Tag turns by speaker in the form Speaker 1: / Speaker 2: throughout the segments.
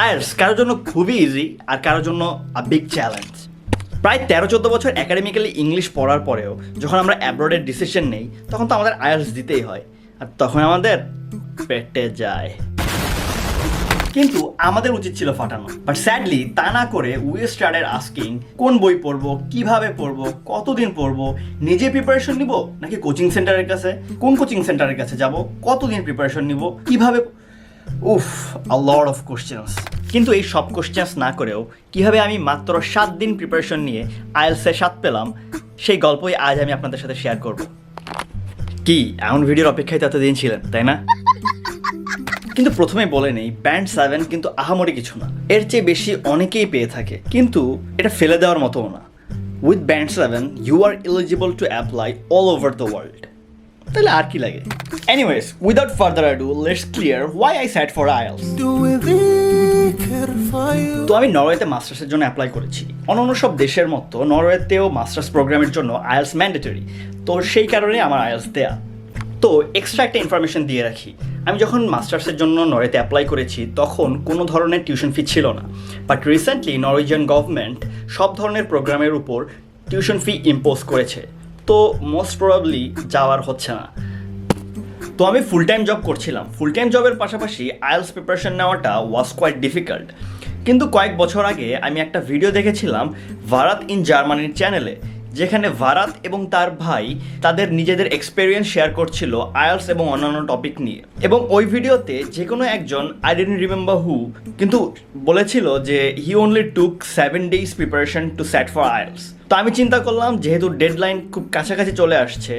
Speaker 1: IELTS কারোর জন্য খুবই ইজি আর কারোর জন্য বিগ চ্যালেঞ্জ। প্রায় 13-14 বছর একাডেমিক্যালি ইংলিশ পড়ার পরেও যখন আমরা অ্যাব্রডের ডিসিশন নেই তখন তো আমাদের আইএলটিএস দিতেই হয়, আর তখন আমাদের পেটে যায়। কিন্তু আমাদের উচিত ছিল ফাটানো, বাট স্যাডলি তা না করে উই স্টার্টেড আস্কিং কোন বই পড়বো, কিভাবে পড়বো, কতদিন পড়বো, নিজে প্রিপারেশন নিব নাকি কোচিং সেন্টারের কাছে, কোন কোচিং সেন্টারের কাছে যাব, কতদিন প্রিপারেশন নিব, কিভাবে, উফ আ লট অফ কোশ্চেন্স। কিন্তু এই সব কোশ্চেন্স না করেও কিভাবে আমি মাত্র 7 দিন প্রিপারেশন নিয়ে আইএলটিএসে 7 পেলাম, সেই গল্পই আজ আমি আপনাদের সাথে শেয়ার করব। কি এমন ভিডিওর অপেক্ষায় ততদিন ছিলেন, তাই না? কিন্তু প্রথমে বলে নেই, ব্যান্ড 7 কিন্তু আহামরি কিছু না, এর চেয়ে বেশি অনেকেই পেয়ে থাকে, কিন্তু এটা ফেলে দেওয়ার মতোও না। With band 7 you are eligible to apply all over the world. তাহলে আর কি লাগে? Anyways, without further ado, let's clear why I set for IELTS. তো আমি নরওয়েতে মাস্টার্সের জন্য অ্যাপ্লাই করেছি। অন্যান্য সব দেশের মতো নরওয়েতেও মাস্টার্স প্রোগ্রামের জন্য আইএলটিএস ম্যান্ডেটরি, তো সেই কারণে আমার আইএলটিএস দেয়া। তো এক্সট্রা একটা ইনফরমেশন দিয়ে রাখি, আমি যখন মাস্টার্সের জন্য নরওয়েতে অ্যাপ্লাই করেছি তখন কোনো ধরনের টিউশন ফি ছিল না, বাট রিসেন্টলি নরওয়েজিয়ান গভর্নমেন্ট সব ধরনের প্রোগ্রামের উপর টিউশন ফি ইম্পোজ করেছে, তো মোস্ট প্রবাবলি যাওয়ার হচ্ছে না। তো আমি ফুল টাইম জব করছিলাম, ফুল টাইম জবের পাশাপাশি আইএলটিএস প্রিপারেশন নেওয়াটা ওয়াজ কোয়াইট ডিফিকাল্ট। কিন্তু কয়েক বছর আগে আমি একটা ভিডিও দেখেছিলাম ভারাত ইন জার্মানির চ্যানেলে, যেখানে ভারাত এবং তার ভাই তাদের নিজেদের এক্সপেরিয়েন্স শেয়ার করছিল আইএলটিএস এবং অন্যান্য টপিক নিয়ে, এবং ওই ভিডিওতে যে কোনো একজন, আই ডোন্ট রিমেম্বার হু, কিন্তু বলেছিল যে হি only took 7 days preparation to set for IELTS. তো আমি চিন্তা করলাম যেহেতু ডেডলাইন খুব কাছাকাছি চলে আসছে,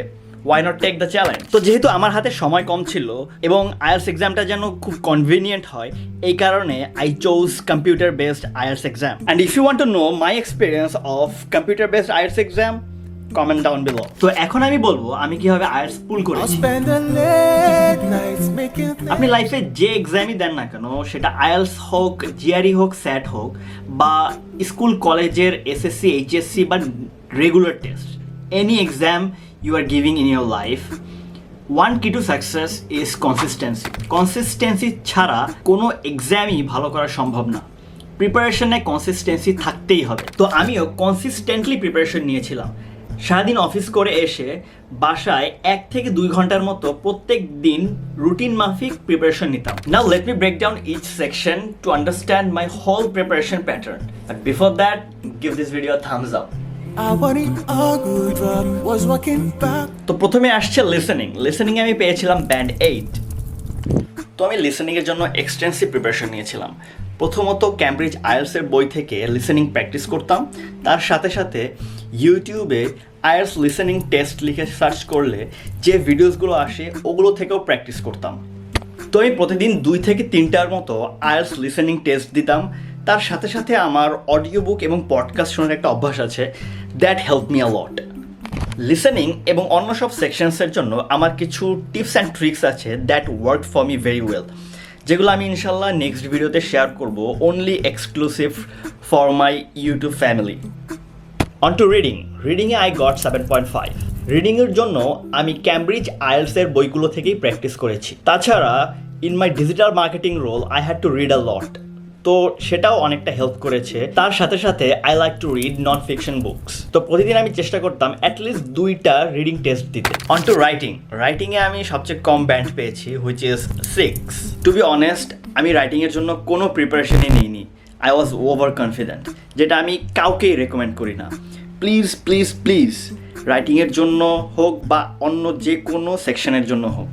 Speaker 1: why not take the challenge. তো যেহেতু আমার হাতে সময় কম ছিল এবং আইএলটিএস এক্সামটা যেন খুব কনভিনিয়েন্ট হয়, এই কারণে I chose computer based IELTS exam. And if you want to know my experience of computer based IELTS exam, comment down below. তো এখন আমি বলবো আমি কিভাবে আইএলটিএস পুল করেছি। আপনি লাইফে যে এক্সামই দেন না কেন, সেটা আইএলটিএস হোক, জিআরই হোক, স্যাট হোক, বা স্কুল কলেজের এসএসসি, এইচএসসি বা regular test, any exam you are giving in your life, one key to success is consistency. Consistency ছাড়া কোনো এক্সামই ভালো করা সম্ভব না। প্রিপারেশনে কনসিস্টেন্সি থাকতেই হবে। তো আমিও কনসিস্টেন্টলি প্রিপারেশন নিয়েছিলাম। সারাদিন অফিস করে এসে বাসায় 1 থেকে 2 ঘন্টার মতো প্রত্যেক দিন রুটিন মাফিক প্রিপারেশন নিতাম। Now let me break down each section to understand my whole preparation pattern. But before that, give this video a thumbs up. তো প্রথমে আসছে লিসেনিং। লিসেনিংয়ে আমি পেয়েছিলাম ব্যান্ড 8। তো আমি লিসেনিংয়ের জন্য এক্সটেন্সিভ প্রিপারেশন নিয়েছিলাম। প্রথমত ক্যামব্রিজ আইএলটিএসের বই থেকে লিসেনিং প্র্যাকটিস করতাম, তার সাথে সাথে ইউটিউবে আইএলটিএস লিসেনিং টেস্ট লিখে সার্চ করলে যে ভিডিওসগুলো আসে ওগুলো থেকেও প্র্যাকটিস করতাম। তো আমি প্রতিদিন 2 থেকে 3টার মতো আইএলটিএস লিসেনিং টেস্ট দিতাম। তার সাথে সাথে আমার অডিও বুক এবং পডকাস্ট শোনার একটা অভ্যাস আছে, that help me a lot. Listening এবং অন্য সব সেকশনসের জন্য আমার কিছু টিপস অ্যান্ড ট্রিক্স আছে that work for me very well, যেগুলো আমি ইনশাল্লাহ নেক্সট ভিডিওতে শেয়ার করব, only exclusive for my YouTube family. On to reading. রিডিংয়ে আই গট 7.5। রিডিংয়ের জন্য আমি ক্যামব্রিজ আইএলটিএসের বইগুলো থেকেই প্র্যাকটিস করেছি। তাছাড়া in my digital marketing role I had to read a lot, তো সেটাও অনেকটা হেল্প করেছে। তার সাথে সাথে I like to read non fiction books, তো প্রতিদিন আমি চেষ্টা করতাম অ্যাটলিস্ট 2টা রিডিং টেস্ট দিতে। On to writing. রাইটিংয়ে আমি সবচেয়ে কম ব্যান্ড পেয়েছি, which is 6। To be honest, আমি রাইটিংয়ের জন্য কোনো প্রিপারেশনই নিইনি। আই ওয়াজ ওভার কনফিডেন্ট, যেটা আমি কাউকেই রেকমেন্ড করি না। প্লিজ প্লিজ প্লিজ, রাইটিংয়ের জন্য হোক বা অন্য যে কোনো সেকশনের জন্য হোক,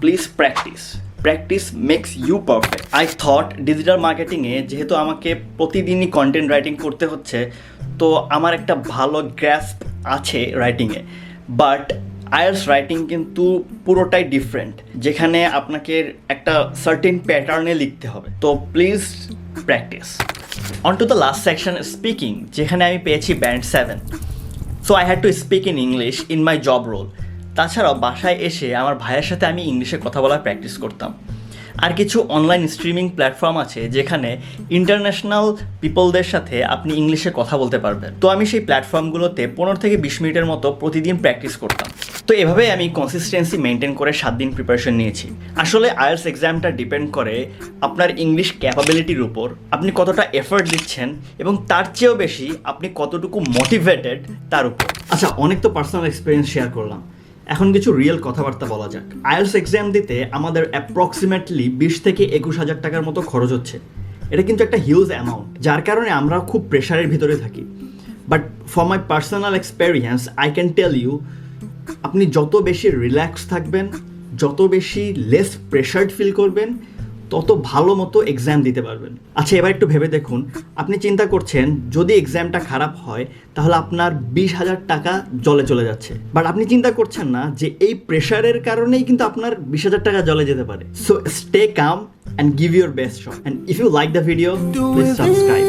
Speaker 1: please practice. Practice makes you perfect. I thought digital মার্কেটিংয়ে যেহেতু আমাকে প্রতিদিনই কন্টেন্ট রাইটিং করতে হচ্ছে, তো আমার একটা ভালো গ্র্যাস্প আছে রাইটিংয়ে, বাট আইএলটিএস রাইটিং কিন্তু পুরোটাই ডিফারেন্ট, যেখানে আপনাকে একটা সার্টেন প্যাটার্নে লিখতে হবে। তো please practise. On to the last section, speaking, যেখানে আমি পেয়েছি band 7। So I had to speak in English in my job role. তাছাড়াও বাসায় এসে আমার ভাইয়ের সাথে আমি ইংলিশে কথা বলার প্র্যাকটিস করতাম। আর কিছু অনলাইন স্ট্রিমিং প্ল্যাটফর্ম আছে যেখানে ইন্টারন্যাশনাল পিপলদের সাথে আপনি ইংলিশে কথা বলতে পারবেন। তো আমি সেই প্ল্যাটফর্মগুলোতে 15 থেকে 20 মিনিটের মতো প্রতিদিন প্র্যাকটিস করতাম। তো এভাবে আমি কনসিস্টেন্সি মেনটেন করে 7 দিন প্রিপারেশন নিয়েছি। আসলে আইএলটিএস এক্সামটা ডিপেন্ড করে আপনার ইংলিশ ক্যাপাবিলিটির উপর, আপনি কতটা এফর্ট দিচ্ছেন এবং তার চেয়েও বেশি আপনি কতটুকু মোটিভেটেড তার উপর। আচ্ছা, অনেক তো পার্সোনাল এক্সপিরিয়েন্স শেয়ার করলাম, এখন কিছু রিয়েল কথাবার্তা বলা যাক। আইএলটিএস এক্সাম দিতে আমাদের অ্যাপ্রক্সিমেটলি 20 থেকে 21,000 টাকার মতো খরচ হচ্ছে। এটা কিন্তু একটা হিউজ অ্যামাউন্ট, যার কারণে আমরা খুব প্রেশারের ভিতরে থাকি। But for my personal experience I can tell you, আপনি যত বেশি রিল্যাক্স থাকবেন, যত বেশি লেস প্রেশার্ড ফিল করবেন, তত ভালো মতো এক্সাম দিতে পারবেন। আচ্ছা, এবার একটু ভেবে দেখুন, আপনি চিন্তা করছেন যদি এক্সামটা খারাপ হয় তাহলে আপনার 20,000 টাকা জলে চলে যাচ্ছে, বাট আপনি চিন্তা করছেন না যে এই প্রেশারের কারণেই কিন্তু আপনার 20,000 টাকা জলে যেতে পারে। So stay calm and give your best shot, and if you like the video, please subscribe.